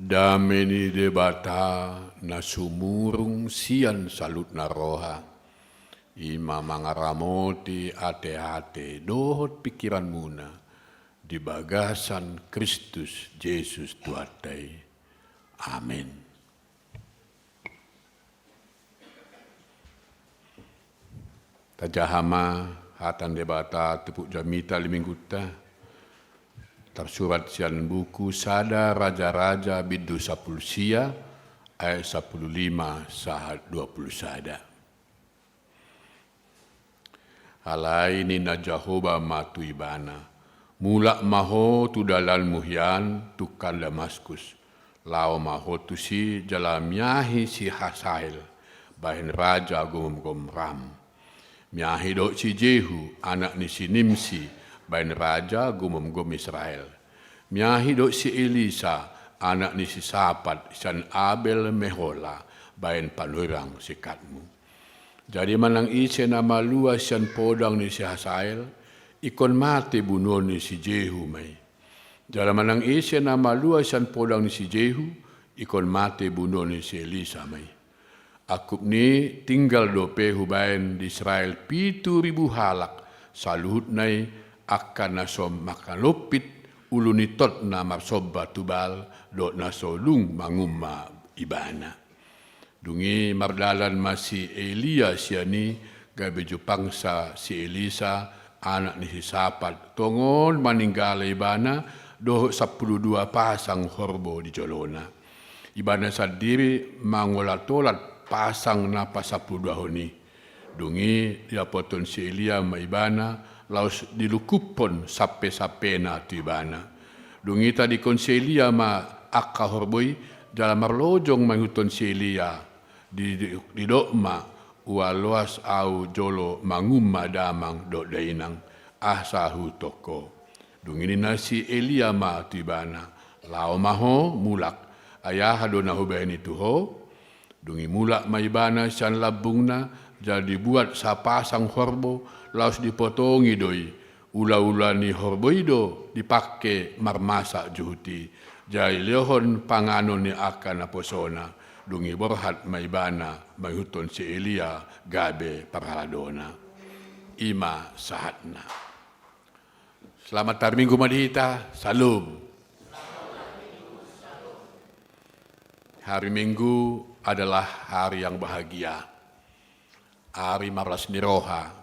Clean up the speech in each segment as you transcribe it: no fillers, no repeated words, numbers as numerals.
Dameni debata na sumurung sian salut na roha. Ima mangaramoti ate-ate dohot pikiran muna di bagasan Kristus Yesus Tuatai. Amin. Tajahama hatan debata tepuk jamita limingguta. Tersurat sian buku Sada Raja-Raja Bidu 10 sia ayat 15 sahat 20 sada. Halai ni na Jahoba matu ibana. Mula maho tu dalal muhyan tukal Damaskus. Lao maho tu si jalamyahi si Hasael. Bahin raja gom ram. Miahi dok si Jehu anak ni si Nimsi. Bain raja gum Israel. Miahi dok si Elisa, anak ni si Sapat, san Abel Mehola, bain panurang sikatmu. Jadi manang ise nama luas san podang ni si Hasael, ikon mati bunuh ni si Jehu mai. Jadi manang ise nama luas san podang ni si Jehu, ikon mati bunuh ni si Elisa mai. Akup ni tinggal dope hubain di Israel 7,000 halak, saluhut nai akan nasom makan lopit uluni tot na marsoba tubal dot nasolung mangumma ibana. Dungi mardalan masih Elia siani gabe jupangsa si Elisa anak ni si Sapat tongon maninggal ibana doh 12 pasang horbo di jolona. Ibana sadiri mangolatolat pasang napa 12 honi. Dungi dia poton si Elia ma ibana laus dilukupon sape-sape na tu ibana. Dungi tadi konselia ma akka horboi dalam marlojong manguton selia di dokma ualuas au jolo mangumma damang dok dainang asahu toko. Dungi ni nasi Elia ma tu ibana. Lao maho mulak ayah hadona hubaini tuho. Dungi mulak ma ibana san labungna jadi buat sapasang horbo laus dipotongi doi ula-ula ni horboido dipakai marmasa juhuti jai lehon panganon ni akan aposona dungi borhat maibana mayuton si Elia gabe parhaladona ima sahatna. Selamat hari Minggu madita, salam. Hari Minggu adalah hari yang bahagia, hari marlas niroha.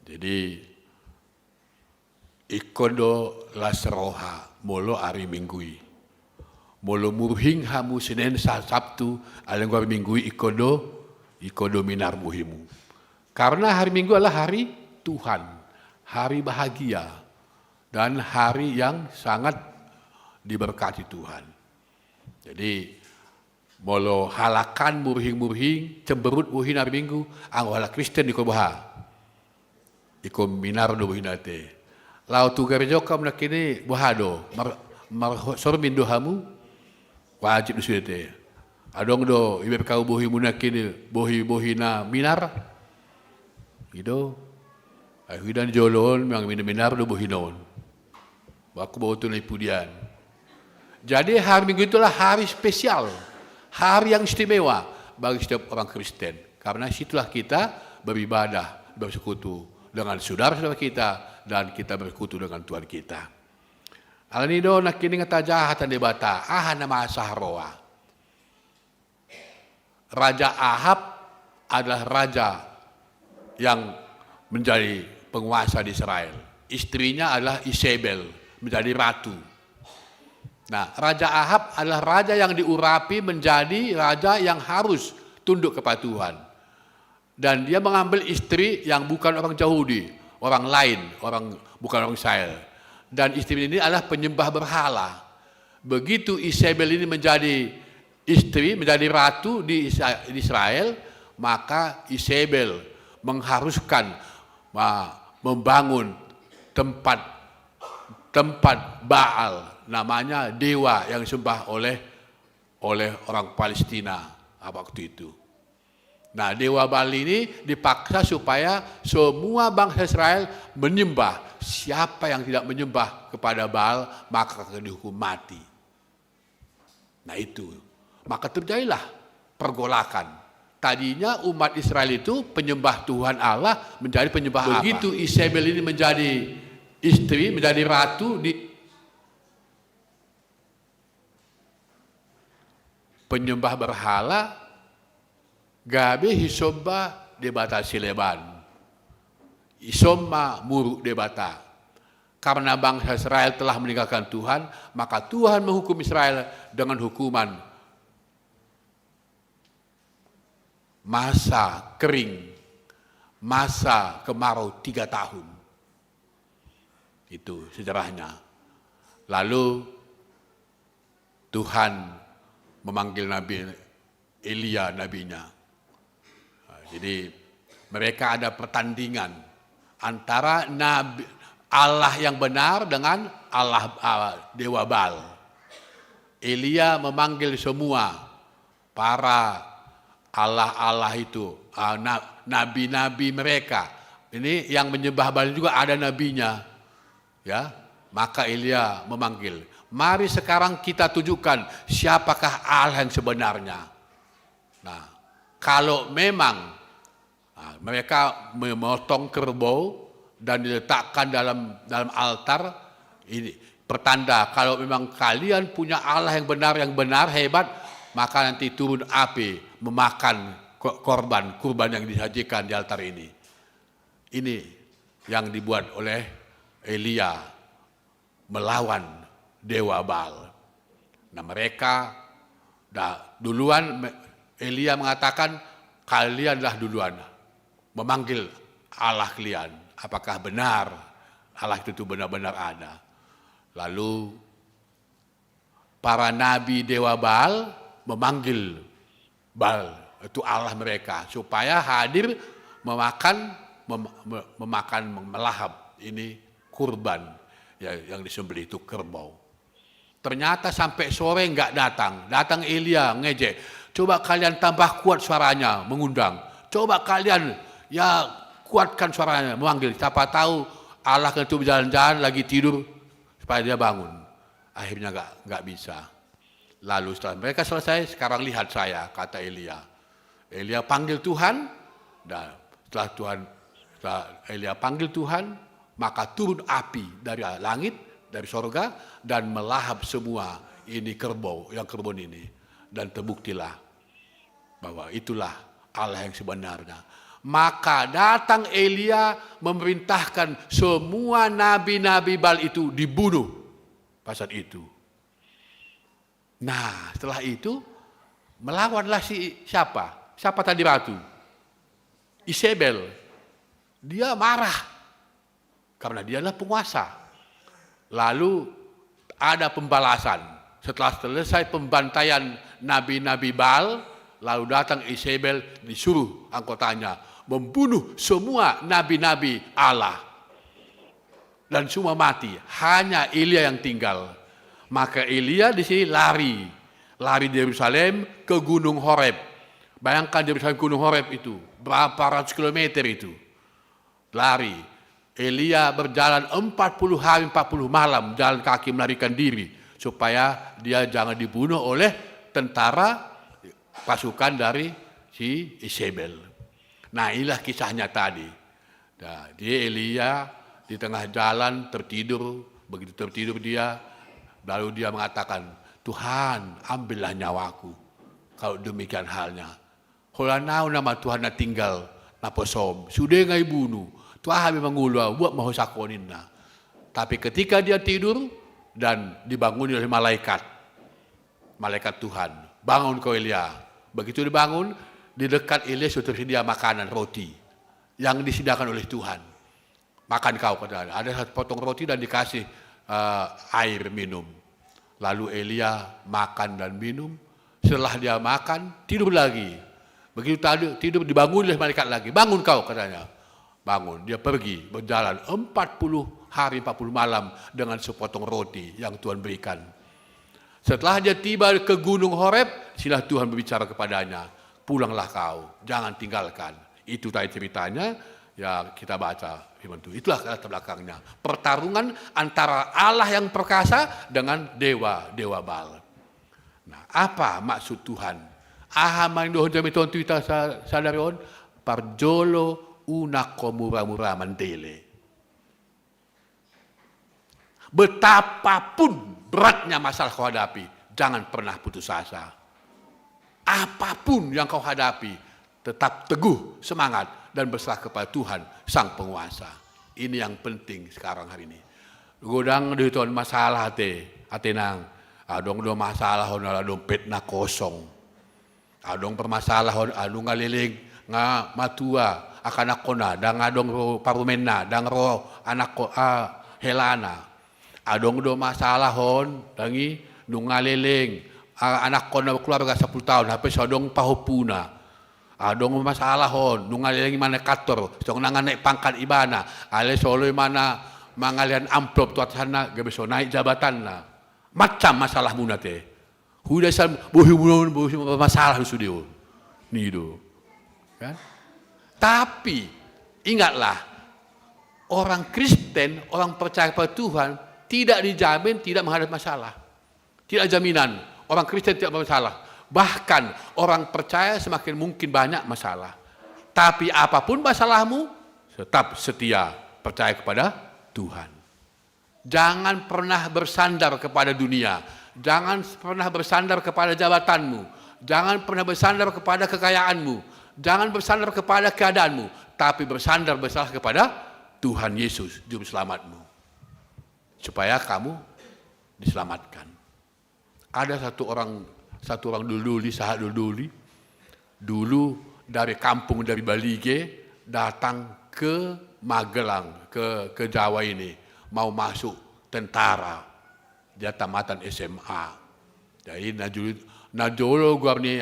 Jadi ikodo lasroha molo hari minggui. Molo murhing hamu Senin Sabtu aleng hari minggui ikodo minar muhimu. Karena hari Minggu adalah hari Tuhan, hari bahagia dan hari yang sangat diberkati Tuhan. Jadi molo halakan murhing cemberut muhin hari Minggu angwala Kristen dikobaha. Iko minar do hinate. Lau tu garjokam nak kini buhado mar sormin do hamu wajib suete. Adong do ibe kau bohi munak kini bohi na minar. Gitu. Ai hidan jolon yang minar do bohinon. Baku bawa tu pudian. Jadi hari Minggu itulah hari spesial, hari yang istimewa bagi setiap orang Kristen. Karena situlah kita beribadah, bersekutu dengan saudara-saudara kita dan kita bersekutu dengan Tuhan kita. Alanido nak kini ngata jahatan debata nama Sahroa. Raja Ahab adalah raja yang menjadi penguasa di Israel. Istrinya adalah Isabel, menjadi ratu. Nah, Raja Ahab adalah raja yang diurapi menjadi raja yang harus tunduk kepada Tuhan. Dan dia mengambil istri yang bukan orang Yahudi, orang lain, bukan orang Israel. Dan istri ini adalah penyembah berhala. Begitu Isabel ini menjadi istri, menjadi ratu di Israel, maka Isabel mengharuskan membangun tempat Baal, namanya dewa yang disembah oleh orang Palestina waktu itu. Nah, dewa Baal ini dipaksa supaya semua bangsa Israel menyembah. Siapa yang tidak menyembah kepada Baal maka akan dihukum mati. Nah itu, maka terjadilah pergolakan. Tadinya umat Israel itu penyembah Tuhan Allah menjadi penyembah begitu apa? Isabel ini menjadi istri, menjadi ratu di penyembah berhala, gabe hisobba debata sileban, isomma muruk debata. Karena bangsa Israel telah meninggalkan Tuhan, maka Tuhan menghukum Israel dengan hukuman masa kering, masa kemarau 3 tahun. Itu sejarahnya. Lalu Tuhan memanggil Nabi Elia, nabinya. Jadi mereka ada pertandingan antara Nabi Allah yang benar dengan Dewa Baal. Elia memanggil semua para Allah itu, nabi-nabi mereka. Ini yang menyembah Baal juga ada nabinya. Ya, maka Elia memanggil, mari sekarang kita tunjukkan siapakah Allah yang sebenarnya. Nah, kalau memang mereka memotong kerbau dan diletakkan dalam altar, ini pertanda kalau memang kalian punya Allah yang benar hebat, maka nanti turun api memakan kurban yang disajikan di altar ini. Ini yang dibuat oleh Elia melawan Dewa Baal. Nah mereka duluan, Elia mengatakan kalianlah duluan memanggil Allah kalian. Apakah benar Allah itu benar-benar ada? Lalu para nabi Dewa Baal memanggil Baal, itu Allah mereka, supaya hadir melahap ini kurban yang disembelih itu kerbau. Ternyata sampai sore enggak datang Elia ngejek, coba kalian tambah kuat suaranya mengundang, coba kalian kuatkan suaranya memanggil, siapa tahu Allah itu berjalan-jalan lagi tidur supaya dia bangun. Akhirnya enggak bisa. Lalu setelah mereka selesai, sekarang lihat saya, kata Elia. Elia panggil Tuhan, dan setelah Elia panggil Tuhan, maka turun api dari langit, dari sorga, dan melahap semua ini kerbau ini. Dan terbuktilah bahwa itulah Allah yang sebenarnya. Maka datang Elia memerintahkan semua nabi-nabi Baal itu dibunuh pada saat itu. Nah, setelah itu melawanlah siapa? Siapa tadi ratu? Isabel. Dia marah karena dia adalah penguasa. Lalu ada pembalasan. Setelah selesai pembantaian nabi-nabi Baal, lalu datang Isabel, disuruh anggotanya membunuh semua nabi-nabi Allah. Dan semua mati, hanya Elia yang tinggal. Maka Elia di sini lari dari Yerusalem ke Gunung Horeb. Bayangkan Yerusalem Gunung Horeb itu, berapa ratus kilometer itu. Lari. Elia berjalan 40 hari 40 malam, jalan kaki melarikan diri, supaya dia jangan dibunuh oleh tentara pasukan dari si Isabel. Nah inilah kisahnya tadi. Nah, dia Elia di tengah jalan tertidur, begitu tertidur dia, lalu dia mengatakan, Tuhan ambillah nyawaku. Kalau demikian halnya. Kalau nama Tuhan na tinggal naposom, sudah ngai bunuh. Tuhan memang ngulwa buat mau sakoninna. Tapi ketika dia tidur dan dibangun oleh malaikat Tuhan, bangun kau Elia. Begitu dibangun, di dekat Elia sudah tersedia makanan roti yang disediakan oleh Tuhan. Makan kau, kata ada satu potong roti dan dikasih air minum. Lalu Elia makan dan minum. Setelah dia makan, tidur lagi. Begitu tidur dibangun oleh malaikat lagi. Bangun kau, katanya. Bangun, dia pergi berjalan 40 hari 40 malam dengan sepotong roti yang Tuhan berikan. Setelah dia tiba ke Gunung Horeb, silah Tuhan berbicara kepadanya, pulanglah kau, jangan tinggalkan. Itu tadi ceritanya, ya kita baca firman Tuhan. Itulah latar belakangnya. Pertarungan antara Allah yang perkasa dengan dewa Baal. Nah, apa maksud Tuhan? Ahamang dohon jami tuan tuita sadarion parjolo unako murah-murah mandele. Betapapun beratnya masalah kau hadapi, jangan pernah putus asa. Apapun yang kau hadapi, tetap teguh, semangat, dan berserah kepada Tuhan, Sang Penguasa. Ini yang penting sekarang hari ini. Godang di tuan masalah atenang. Adong do masalah honala dompet na kosong. Adong permasalahan anu ngaliling nga matua akan akona dang adong ro parumena dang ro anak ko helana. Adong do masalahon dangi nu ngaliling anak ko na keluarga 10 tahun hape sodong pahupuna. Adong masalahon nu ngaliling mana kator song nanganek pangkat ibana ale solo mana mangalian amplop tuat sana gebeso naik jabatan na. Macam masalah muna te. Huda sam bohi masalah sudio. Ni do. Kan? Tapi ingatlah orang Kristen, orang percaya kepada Tuhan tidak dijamin tidak menghadapi masalah. Tidak jaminan orang Kristen tidak bermasalah. Bahkan orang percaya semakin mungkin banyak masalah. Tapi apapun masalahmu tetap setia percaya kepada Tuhan. Jangan pernah bersandar kepada dunia. Jangan pernah bersandar kepada jabatanmu. Jangan pernah bersandar kepada kekayaanmu. Jangan bersandar kepada keadaanmu. Tapi bersandar kepada Tuhan Yesus, Juru Selamatmu. Supaya kamu diselamatkan. Ada satu orang dulu dari kampung dari Balige datang ke Magelang, ke Jawa ini. Mau masuk tentara, dia tamatan SMA. Jadi najolo gua ni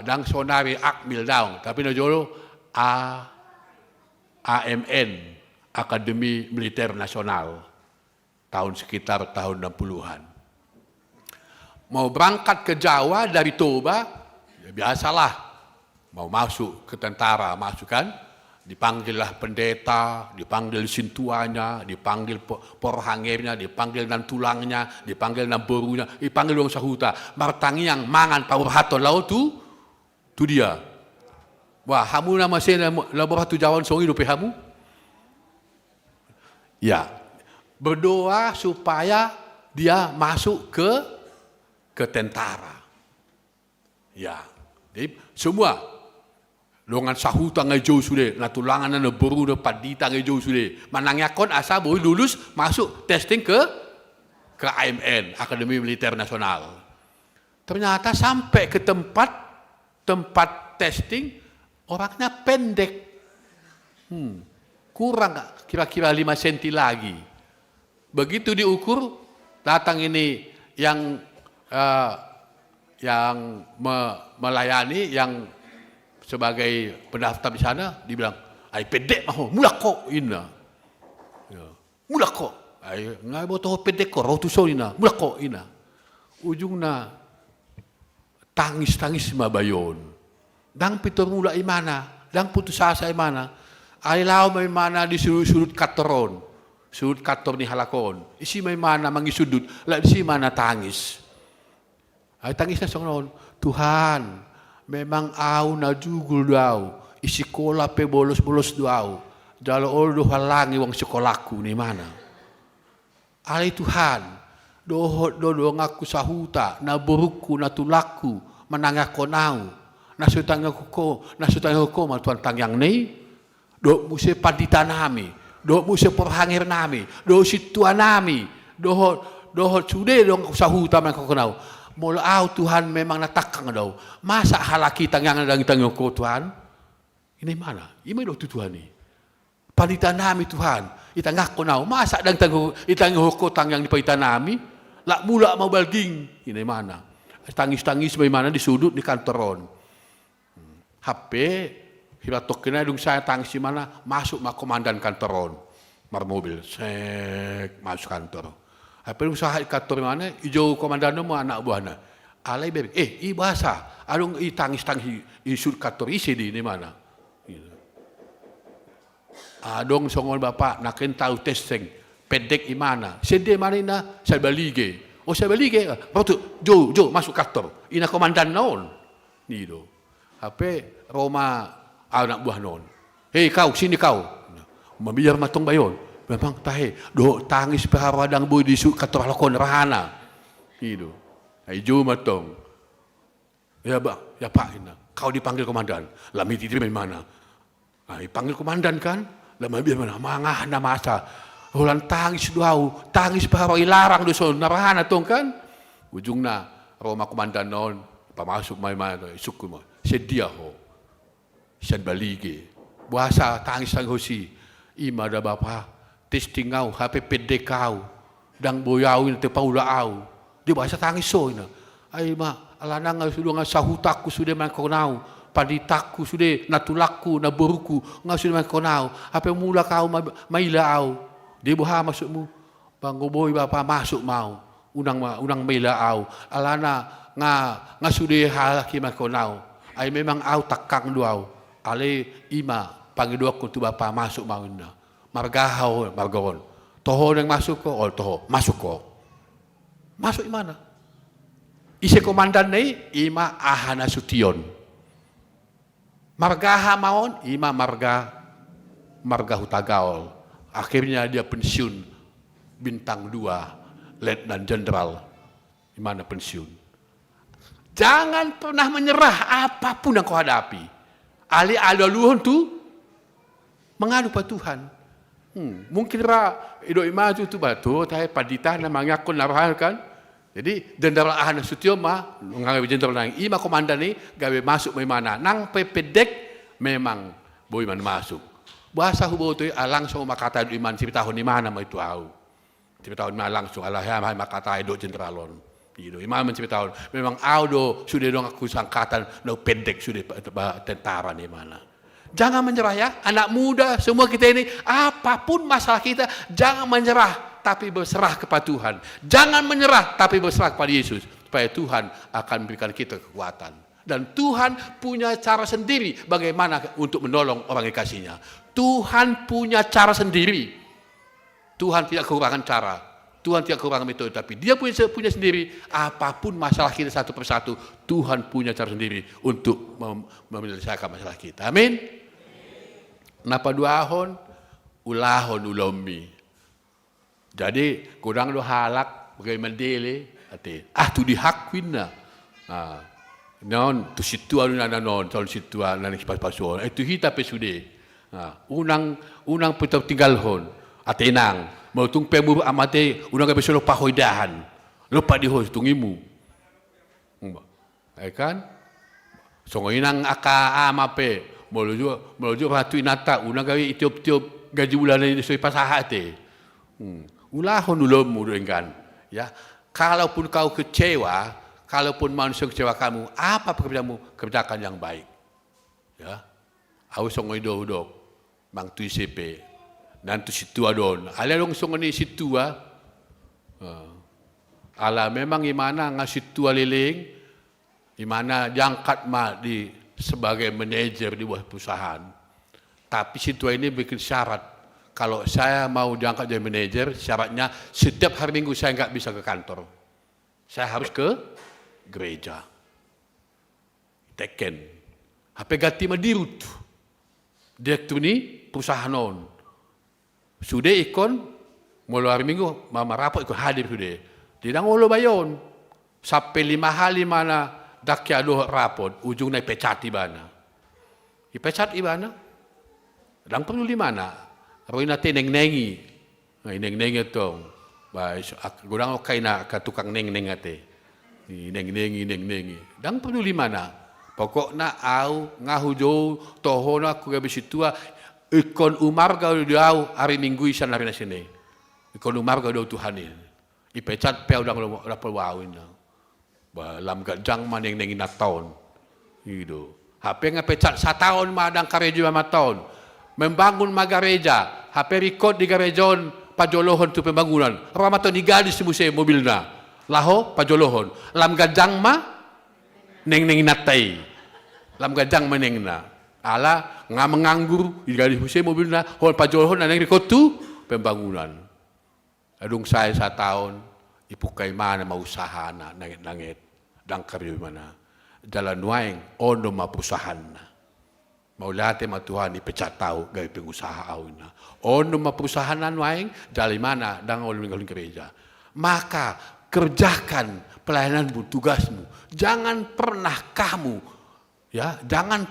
dang sonari akmil daung, tapi najolo AMN, Akademi Militer Nasional, sekitar tahun 60-an. Mau berangkat ke Jawa dari Toba, ya biasalah, mau masuk ke tentara, masuk kan? Dipanggillah pendeta, dipanggil sintuanya, dipanggil porhangernya, dipanggil nan tulangnya, dipanggil nan borunya, dipanggil wong sahuta. Martangi yang mangan paur haton lau tu dia. Wah, hamu nama saya labor hatu jawan songi dope hamu. Ya, berdoa supaya dia masuk ke tentara. Ya, jadi semua longan sahuta ngai jauh sudah, natulangan na beru na padita ngai jauh sudah. Manangyakon asa boleh lulus masuk testing ke AMN, Akademi Militer Nasional. Ternyata sampai ke tempat testing orangnya pendek, kurang kira-kira 5 cm lagi. Begitu diukur, datang ini yang melayani yang sebagai pendaftar di sana, dibilang, "Ai pendek mah, mulak kok ina." Ya, mulak kok. Ai ngai botoh pendek kok, rotu ina, mulak kok ina. Ujungna tangis mabayon. Dang pitur mulak imana, dang putus asa imana. Ai lau mai mana di sudut katoron. Sudut kator ni halakon. Isi mai mana mangi sudut, la isi mana tangis. Ai tangisnya songnon, Tuhan, memang au na jugul dau, isi sekolah pe bolos dau, jalo ol do halangi wong sekolahku ni mana. Ali Tuhan, do ngaku sahuta, na buruku, na tulaku, menangako nau, na sutangnya ko mal tuan tangyang ni, do muse padita nami, do muse porhangir nami, do situa nami, do sude do sahuta man ko nau. Mula Tuhan memang natakang daw. Masa halaki tangyang ko Tuhan? Ini mana? Ini do Tuhan ni. Palitan nami Tuhan. Itangak ko naw. Masa itangyo ko tangyang di palitan nami? La mula mau balging. Ini mana? Tangis may mana di sudut di kantoron. HP hibatok kena dung saya tangis di mana masuk komandan kantoron. Mar mobil sek masuk kantor. Apa usaha kantor mana? Ijo komandan mo anak buahna. Alai bebek. I bahasa. Adung tangis isur kantor isi di mana? Adong songol bapak nakin tahu testing. Pendek i mana? Sende mana ina? Saya Balige. O saya balik ke, rotu, jo masuk kantor. Ina komandan naon. Ni do. Hape Roma anak buah naon. Hei kau, sini kau. Membiar matong bayon. Memang tahe, do tangis peharadang boy di su kantor lakon rahana. Ni do. Hai jo matong. Ya pak ina. Kau dipanggil komandan. Lami titip dari mana? Dipanggil komandan kan? Lama biar mana? Mangah na masa. Hulan tangis doau, tangis paharai larang doson narahan atong kan? Ujungna Roma komandan non, pamasuk mai suku mo. Sedia ho. Sian balige. Buasa tangis sang hosi. Ima da bapa. Testing au, HP PD kau. Dang boyau ini te paula au. Dia bahasa tangis so ina. Ai ma alanang sudah ngasahutaku sudah mangkonau. Paditaku sudah natulaku naburuku nggak sudah mangkonau. Apa mula kau maila au. Dia buha masukmu. Bang boy bapa masuk mau. Unang maila au. Alana nga sudah halaki mangkonau. Ai memang au takang duau. Ale ima panggil dua kuntu bapa masuk mau ina. Margahau margaon. Toho yang masuk ko, toho masuk ko. Masuk di mana? Isi komandan ni ima Ahana Sution. Margaha maon ima marga hutagaol. Akhirnya dia pensiun bintang 2 Letnan Jenderal. Di mana pensiun? Jangan pernah menyerah apapun yang kau hadapi. Ali luhun tu mengadu pada Tuhan. Mungkin ido imaju tu batu, tapi padita namanya kon narahan kan. Jadi Jenderal Ahana Sution mah ngangawi jenderal nang ima komandan ni gawe masuk mai mana. Nang pepedek memang boy man masuk. Bahasa hubo tu langsung makata iman 10 tahun di mana mai tu au. 10 tahun mah langsung Allah ya makata do jenderalon. Ido imam 10 tahun. Memang au do sudah dong aku sangkatan no pendek sudah tentara di mana. Jangan menyerah ya, anak muda semua kita ini apapun masalah kita jangan menyerah tapi berserah kepada Tuhan. Jangan menyerah tapi berserah kepada Yesus supaya Tuhan akan memberikan kita kekuatan. Dan Tuhan punya cara sendiri bagaimana untuk menolong orang yang kasihnya. Tuhan punya cara sendiri. Tuhan tidak kekurangan cara. Tuhan tidak kekurangan metode, tapi dia punya sendiri. Apapun masalah kita satu persatu, Tuhan punya cara sendiri untuk menyelesaikan masalah kita. Amin. Napa duahon? Ulahon ulomi. Jadi kurang do halak bagaimana dele ate. Tu dihakwin na. Non tu situ aluna non tol situ na pas-pason. Itu hita pesude. Unang petau tinggal hon. Atenang. Mau tung pemuru amate unang gabe solo pahoidahan. Lupa di hos tungimu. Kan? Songoinang aka amape. Meluju ratu inata unang gawe tiup-tiup gaji bulanan ini soi pasaha te. Ulahon ulum kan. Ya. Kalaupun kau kecewa, kalaupun manusia kecewa kamu, apa pekerjaanmu? Kerjakan yang baik. Ya. Aku songoi do mang tu CP. Dan tu situ adon. Ala dong songoni situ ala memang gimana ngasitu aliling, gimana jangkat di sebagai manajer di buah perusahaan. Tapi situ ini bikin syarat. Kalau saya mau diangkat jadi manajer, syaratnya setiap hari Minggu saya nggak bisa ke kantor. Saya harus ke gereja. Teken. HP ganti madirut. Direktur ini perusahaan non. Sudah ikon, mulai hari Minggu, mama rapat ikut hadir sudah. Tidak ngolo bayon. Sampai 5 hari mana dak ado rapot, ujungnya pecat di mana. Dipecat di mana? Dan perlu di mana? Roy nate neng-nengi. Neng-nengi itu. Gurang okay na ka tukang neng-neng ate. Neng-nengi. Dan perlu di mana? Pokoknya au ngahujo toho na ku gabe situa ikon umar gau diau hari Minggu isan hari nasine. Ikon umar gau Tuhan ini. Ipecat pe udang lapor wawin. Lam gajang maneng nengin tahun. Gitu. HP ngapecat 1 tahun madang kareja 5 tahun. Membangun magareja. HP record di garejon pajolohon tu pembangunan. Ramaton digadis musim mobilna. Laho pajolohon. Lam gajang neng-nengin natai. Lam gajang menengna. Ala menganggur di garis musim mobilna hol pajolohon nang record tu pembangunan. Adung saya 1 tahun ipukai mana mausaha na nangit dang kariu mana dalam nuaing ono mapusahan na maulate matuhan ipecat tahu gaya pengusaha awina ono mapusahan na nuaing dari mana dang oleh gereja maka kerjakan pelayananmu tugasmu jangan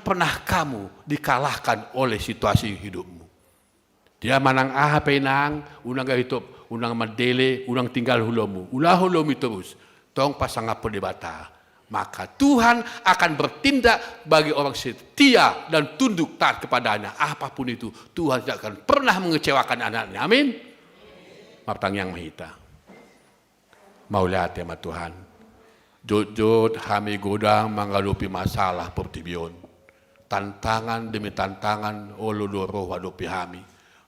pernah kamu dikalahkan oleh situasi hidupmu. Dia manang penang, unang hidup, unang madele, unang tinggal hulumu. Ulah hulumu terus. Tong pasang perdebata. Maka Tuhan akan bertindak bagi orang setia dan tunduk taat kepadanya. Apapun itu, Tuhan tidak akan pernah mengecewakan anaknya. Amin. Maptang yang mahita. Maulihat ya Tuhan. Jod kami godang menghadapi masalah pertibion. Tantangan demi tantangan olodoro hadapi kami.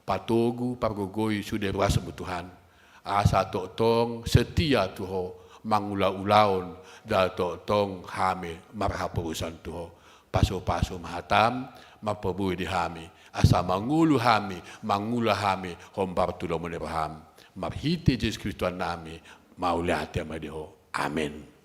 Patugu pargogoi sudah ruas Tuhan. Asa tong setia Tuhan mangula-ulaun da tong kami marhapurusan Tuhan. Paso-paso mahatam mapabui di kami. Asa mangula kami hombar tulo menebaham. Marhiti Yesus Kristus nami maulihat ya madiho. Amin.